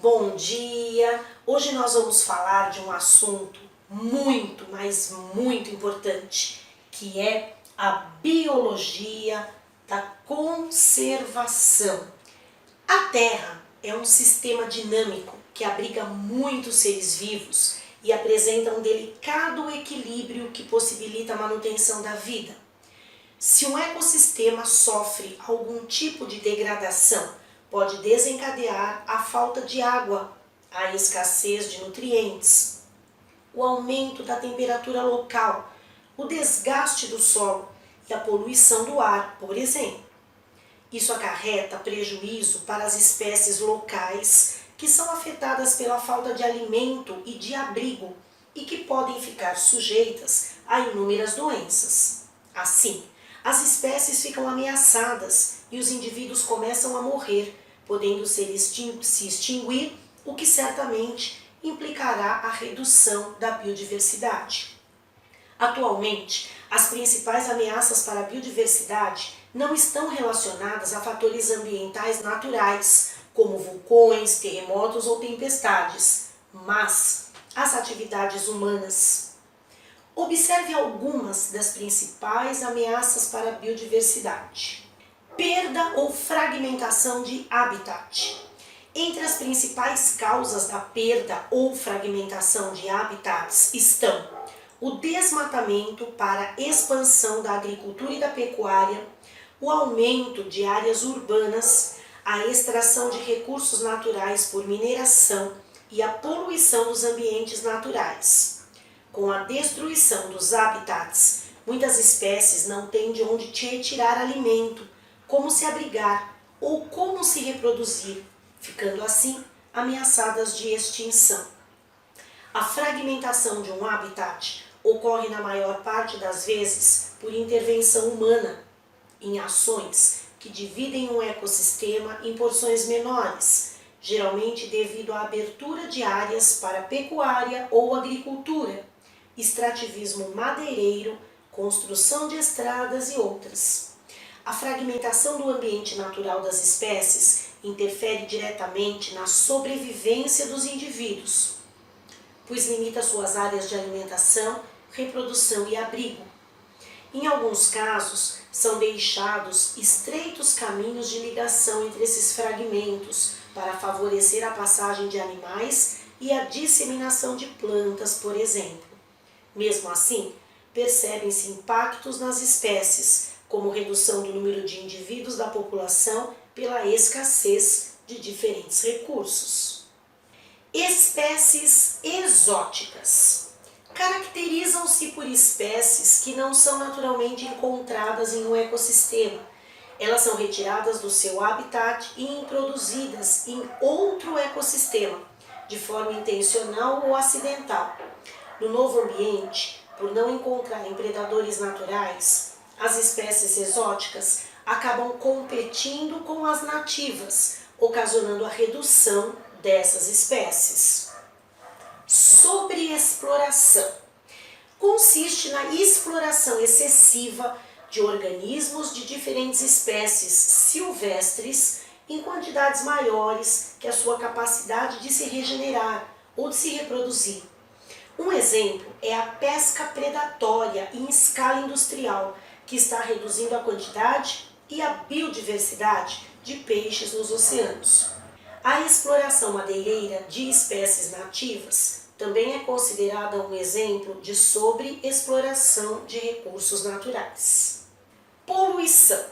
Bom dia! Hoje nós vamos falar de um assunto muito, mas muito importante, que é a biologia da conservação. A Terra é um sistema dinâmico que abriga muitos seres vivos e apresenta um delicado equilíbrio que possibilita a manutenção da vida. Se um ecossistema sofre algum tipo de degradação, pode desencadear a falta de água, a escassez de nutrientes, o aumento da temperatura local, o desgaste do solo e a poluição do ar, por exemplo. Isso acarreta prejuízo para as espécies locais que são afetadas pela falta de alimento e de abrigo e que podem ficar sujeitas a inúmeras doenças. Assim, as espécies ficam ameaçadas e os indivíduos começam a morrer, podendo se extinguir, o que certamente implicará a redução da biodiversidade. Atualmente, as principais ameaças para a biodiversidade não estão relacionadas a fatores ambientais naturais, como vulcões, terremotos ou tempestades, mas às atividades humanas. Observe algumas das principais ameaças para a biodiversidade. Perda ou fragmentação de habitat. Entre as principais causas da perda ou fragmentação de habitats estão o desmatamento para expansão da agricultura e da pecuária, o aumento de áreas urbanas, a extração de recursos naturais por mineração e a poluição dos ambientes naturais. Com a destruição dos habitats, muitas espécies não têm de onde retirar alimento, como se abrigar ou como se reproduzir, ficando assim ameaçadas de extinção. A fragmentação de um habitat ocorre na maior parte das vezes por intervenção humana, em ações que dividem um ecossistema em porções menores, geralmente devido à abertura de áreas para pecuária ou agricultura, extrativismo madeireiro, construção de estradas e outras. A fragmentação do ambiente natural das espécies interfere diretamente na sobrevivência dos indivíduos, pois limita suas áreas de alimentação, reprodução e abrigo. Em alguns casos, são deixados estreitos caminhos de ligação entre esses fragmentos para favorecer a passagem de animais e a disseminação de plantas, por exemplo. Mesmo assim, percebem-se impactos nas espécies, como redução do número de indivíduos da população pela escassez de diferentes recursos. Espécies exóticas. Caracterizam-se por espécies que não são naturalmente encontradas em um ecossistema. Elas são retiradas do seu habitat e introduzidas em outro ecossistema, de forma intencional ou acidental. No novo ambiente, por não encontrarem predadores naturais, as espécies exóticas acabam competindo com as nativas, ocasionando a redução dessas espécies. Sobreexploração. Consiste na exploração excessiva de organismos de diferentes espécies silvestres em quantidades maiores que a sua capacidade de se regenerar ou de se reproduzir. Um exemplo é a pesca predatória em escala industrial, que está reduzindo a quantidade e a biodiversidade de peixes nos oceanos. A exploração madeireira de espécies nativas também é considerada um exemplo de sobreexploração de recursos naturais. Poluição.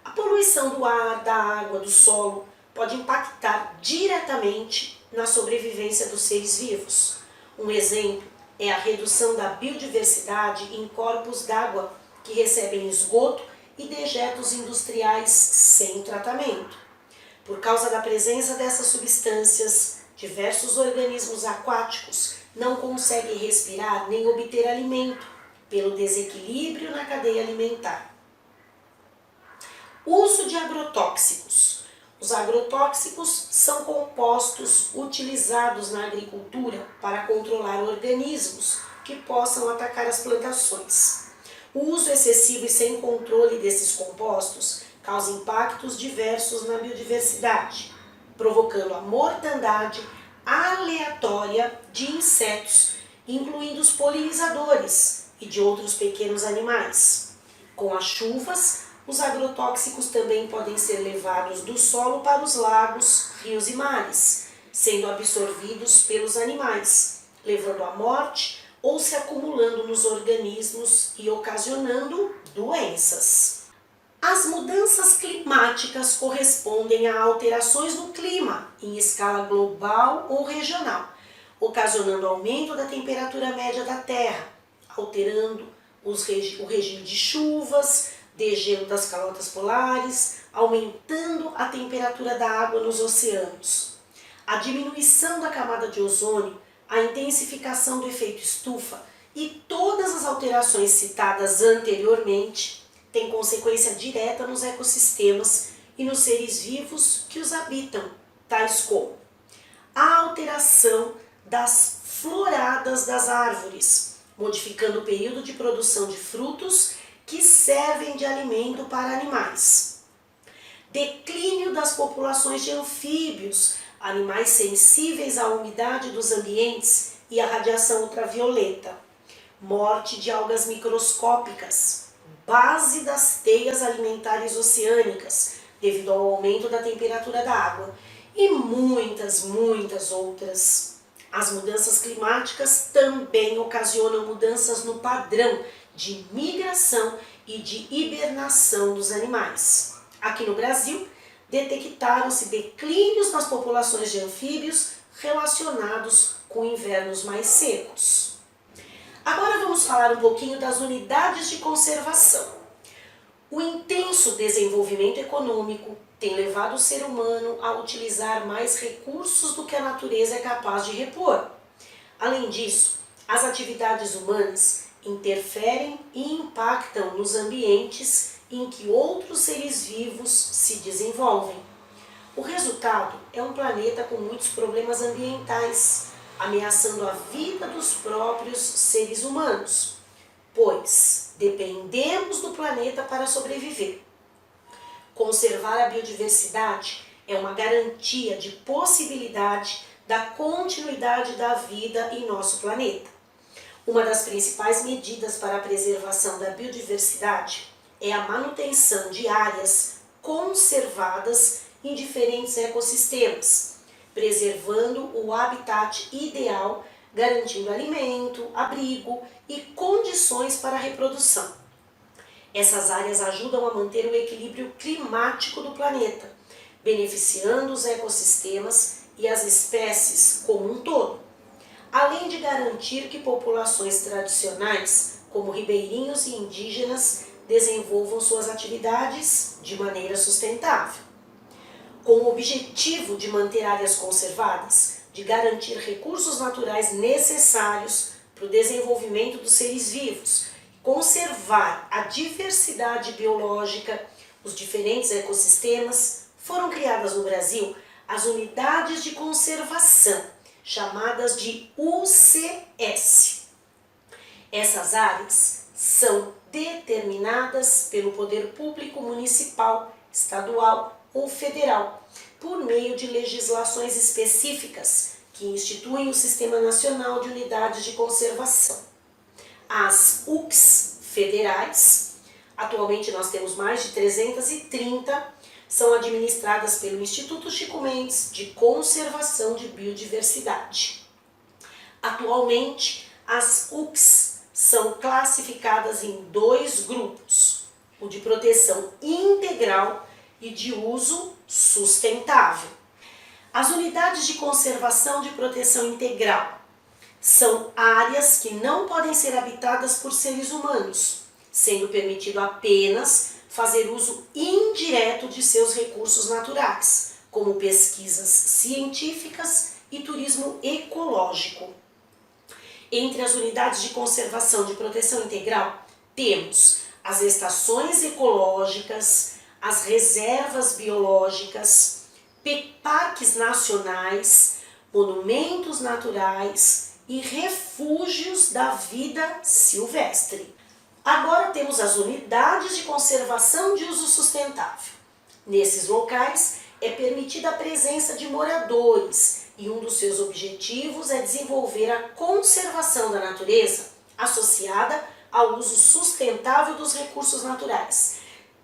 A poluição do ar, da água, do solo pode impactar diretamente na sobrevivência dos seres vivos. Um exemplo é a redução da biodiversidade em corpos d'água que recebem esgoto e dejetos industriais sem tratamento. Por causa da presença dessas substâncias, diversos organismos aquáticos não conseguem respirar nem obter alimento, pelo desequilíbrio na cadeia alimentar. Uso de agrotóxicos. Os agrotóxicos são compostos utilizados na agricultura para controlar organismos que possam atacar as plantações. O uso excessivo e sem controle desses compostos causa impactos diversos na biodiversidade. provocando a mortandade aleatória de insetos, incluindo os polinizadores e de outros pequenos animais. Com as chuvas, os agrotóxicos também podem ser levados do solo para os lagos, rios e mares, sendo absorvidos pelos animais, levando à morte ou se acumulando nos organismos e ocasionando doenças. As mudanças climáticas correspondem a alterações no clima em escala global ou regional, ocasionando aumento da temperatura média da Terra, alterando o regime de chuvas, degelo das calotas polares, aumentando a temperatura da água nos oceanos. A diminuição da camada de ozônio, a intensificação do efeito estufa e todas as alterações citadas anteriormente têm consequência direta nos ecossistemas e nos seres vivos que os habitam, tais como a alteração das floradas das árvores, modificando o período de produção de frutos que servem de alimento para animais. Declínio das populações de anfíbios, animais sensíveis à umidade dos ambientes e à radiação ultravioleta. Morte de algas microscópicas, base das teias alimentares oceânicas, devido ao aumento da temperatura da água. E muitas outras. As mudanças climáticas também ocasionam mudanças no padrão de migração e de hibernação dos animais. Aqui no Brasil, detectaram-se declínios nas populações de anfíbios relacionados com invernos mais secos. Agora vamos falar um pouquinho das unidades de conservação. O intenso desenvolvimento econômico tem levado o ser humano a utilizar mais recursos do que a natureza é capaz de repor. Além disso, as atividades humanas interferem e impactam nos ambientes em que outros seres vivos se desenvolvem. O resultado é um planeta com muitos problemas ambientais, ameaçando a vida dos próprios seres humanos, pois dependemos do planeta para sobreviver. Conservar a biodiversidade é uma garantia de possibilidade da continuidade da vida em nosso planeta. Uma das principais medidas para a preservação da biodiversidade é a manutenção de áreas conservadas em diferentes ecossistemas, preservando o habitat ideal, garantindo alimento, abrigo e condições para a reprodução. Essas áreas ajudam a manter o equilíbrio climático do planeta, beneficiando os ecossistemas e as espécies como um todo, além de garantir que populações tradicionais, como ribeirinhos e indígenas, desenvolvam suas atividades de maneira sustentável. Com o objetivo de manter áreas conservadas, de garantir recursos naturais necessários para o desenvolvimento dos seres vivos, conservar a diversidade biológica, os diferentes ecossistemas, foram criadas no Brasil as unidades de conservação, chamadas de UCS. Essas áreas são determinadas pelo poder público municipal, estadual ou federal, por meio de legislações específicas que instituem o Sistema Nacional de Unidades de Conservação. As UCS federais, atualmente nós temos mais de 330, são administradas pelo Instituto Chico Mendes de Conservação de Biodiversidade. Atualmente, as UCS são classificadas em dois grupos, o de proteção integral e de uso sustentável. As unidades de conservação de proteção integral são áreas que não podem ser habitadas por seres humanos, sendo permitido apenas fazer uso indireto de seus recursos naturais, como pesquisas científicas e turismo ecológico. Entre as unidades de conservação de proteção integral, temos as estações ecológicas, as reservas biológicas, parques nacionais, monumentos naturais e refúgios da vida silvestre. Agora temos as unidades de conservação de uso sustentável. Nesses locais é permitida a presença de moradores e um dos seus objetivos é desenvolver a conservação da natureza associada ao uso sustentável dos recursos naturais,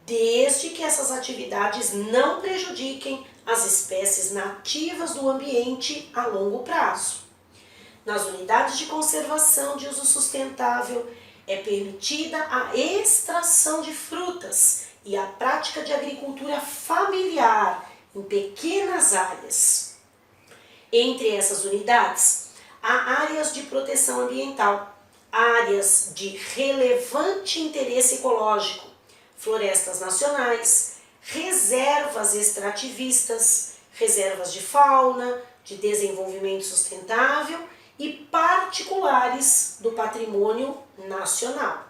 desde que essas atividades não prejudiquem as espécies nativas do ambiente a longo prazo. Nas unidades de conservação de uso sustentável, é permitida a extração de frutas e a prática de agricultura familiar em pequenas áreas. Entre essas unidades, há áreas de proteção ambiental, áreas de relevante interesse ecológico, florestas nacionais, reservas extrativistas, reservas de fauna, de desenvolvimento sustentável e particulares do patrimônio nacional.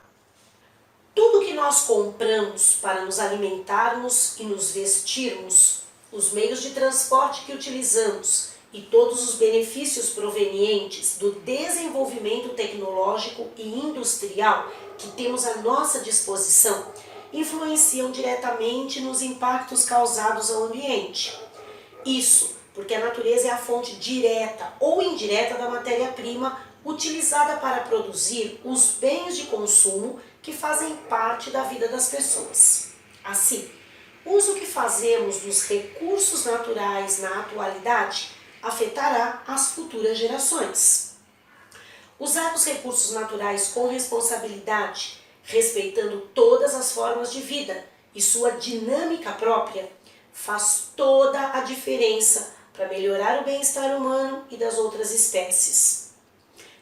Tudo que nós compramos para nos alimentarmos e nos vestirmos, os meios de transporte que utilizamos e todos os benefícios provenientes do desenvolvimento tecnológico e industrial que temos à nossa disposição influenciam diretamente nos impactos causados ao ambiente. Isso porque a natureza é a fonte direta ou indireta da matéria-prima utilizada para produzir os bens de consumo que fazem parte da vida das pessoas. Assim, o uso que fazemos dos recursos naturais na atualidade afetará as futuras gerações. Usar os recursos naturais com responsabilidade, respeitando todas as formas de vida e sua dinâmica própria, faz toda a diferença para melhorar o bem-estar humano e das outras espécies.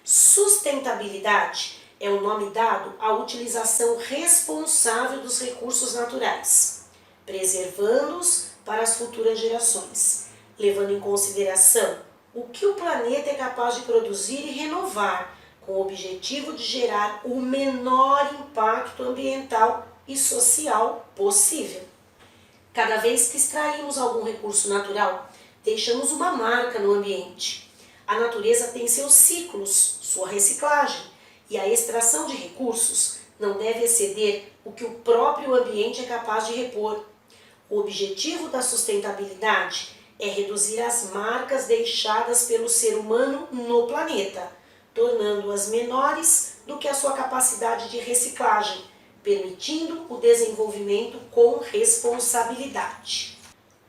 Sustentabilidade é o nome dado à utilização responsável dos recursos naturais, preservando-os para as futuras gerações, levando em consideração o que o planeta é capaz de produzir e renovar, com o objetivo de gerar o menor impacto ambiental e social possível. Cada vez que extraímos algum recurso natural, deixamos uma marca no ambiente. A natureza tem seus ciclos, sua reciclagem, e a extração de recursos não deve exceder o que o próprio ambiente é capaz de repor. O objetivo da sustentabilidade é reduzir as marcas deixadas pelo ser humano no planeta, tornando-as menores do que a sua capacidade de reciclagem, permitindo o desenvolvimento com responsabilidade.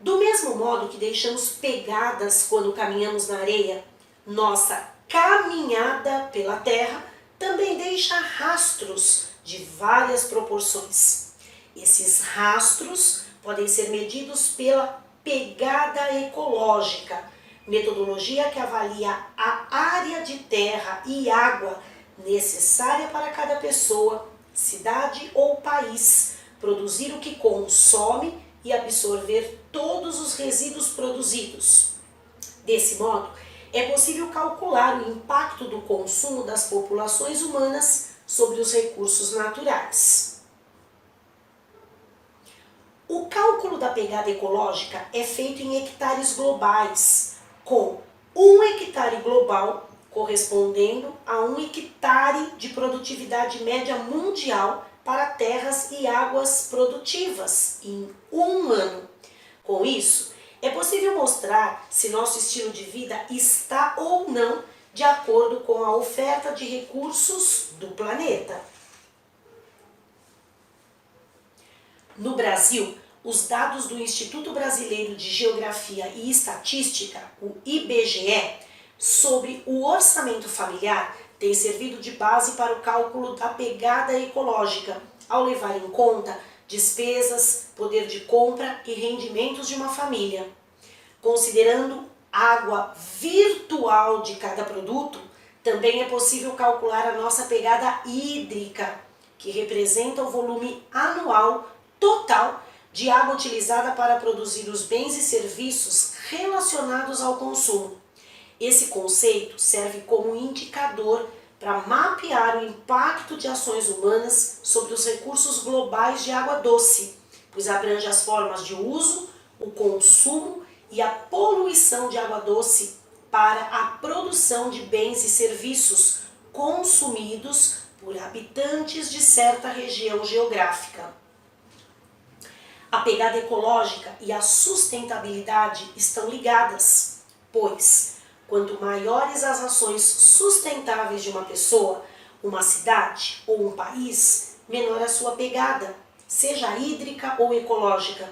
Do mesmo modo que deixamos pegadas quando caminhamos na areia, nossa caminhada pela terra também deixa rastros de várias proporções. Esses rastros podem ser medidos pela pegada ecológica, metodologia que avalia a área de terra e água necessária para cada pessoa, cidade ou país produzir o que consome e absorver todos os resíduos produzidos. Desse modo, é possível calcular o impacto do consumo das populações humanas sobre os recursos naturais. O cálculo da pegada ecológica é feito em hectares globais, com 1 hectare global correspondendo a 1 hectare de produtividade média mundial para terras e águas produtivas em um ano. Com isso, é possível mostrar se nosso estilo de vida está ou não de acordo com a oferta de recursos do planeta. No Brasil, os dados do Instituto Brasileiro de Geografia e Estatística, o IBGE, sobre o orçamento familiar têm servido de base para o cálculo da pegada ecológica, ao levar em conta despesas, poder de compra e rendimentos de uma família. Considerando água virtual de cada produto, também é possível calcular a nossa pegada hídrica, que representa o volume anual total de água utilizada para produzir os bens e serviços relacionados ao consumo. Esse conceito serve como indicador para mapear o impacto de ações humanas sobre os recursos globais de água doce, pois abrange as formas de uso, o consumo e a poluição de água doce para a produção de bens e serviços consumidos por habitantes de certa região geográfica. A pegada ecológica e a sustentabilidade estão ligadas, pois quanto maiores as ações sustentáveis de uma pessoa, uma cidade ou um país, menor a sua pegada, seja hídrica ou ecológica.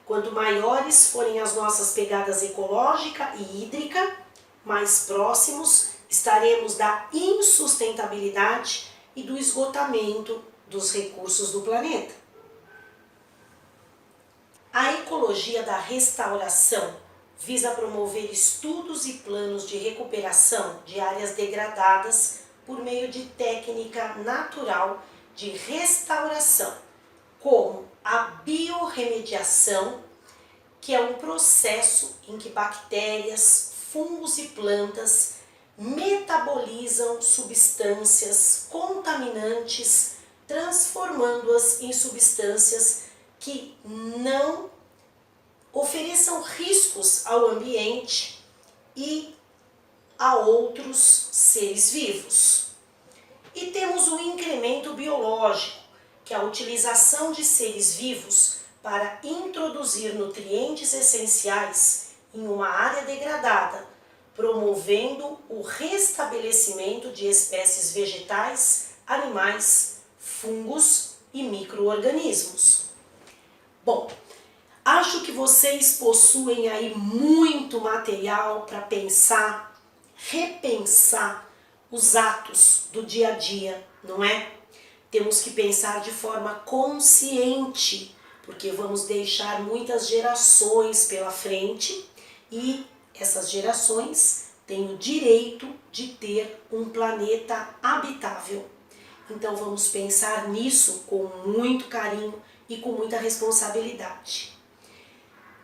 Quanto maiores forem as nossas pegadas ecológica e hídrica, mais próximos estaremos da insustentabilidade e do esgotamento dos recursos do planeta. A ecologia da restauração visa promover estudos e planos de recuperação de áreas degradadas por meio de técnica natural de restauração, como a biorremediação, que é um processo em que bactérias, fungos e plantas metabolizam substâncias contaminantes, transformando-as em substâncias que não ofereçam riscos ao ambiente e a outros seres vivos. E temos o incremento biológico, que é a utilização de seres vivos para introduzir nutrientes essenciais em uma área degradada, promovendo o restabelecimento de espécies vegetais, animais, fungos e micro-organismos. Bom, acho que vocês possuem aí muito material para pensar, repensar os atos do dia a dia, não é? Temos que pensar de forma consciente, porque vamos deixar muitas gerações pela frente e essas gerações têm o direito de ter um planeta habitável. Então vamos pensar nisso com muito carinho e com muita responsabilidade.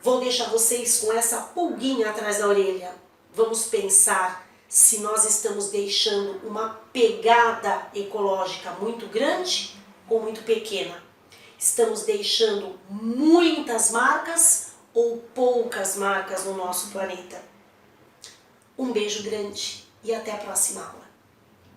Vou deixar vocês com essa pulguinha atrás da orelha. Vamos pensar se nós estamos deixando uma pegada ecológica muito grande ou muito pequena. Estamos deixando muitas marcas ou poucas marcas no nosso planeta. Um beijo grande e até a próxima aula.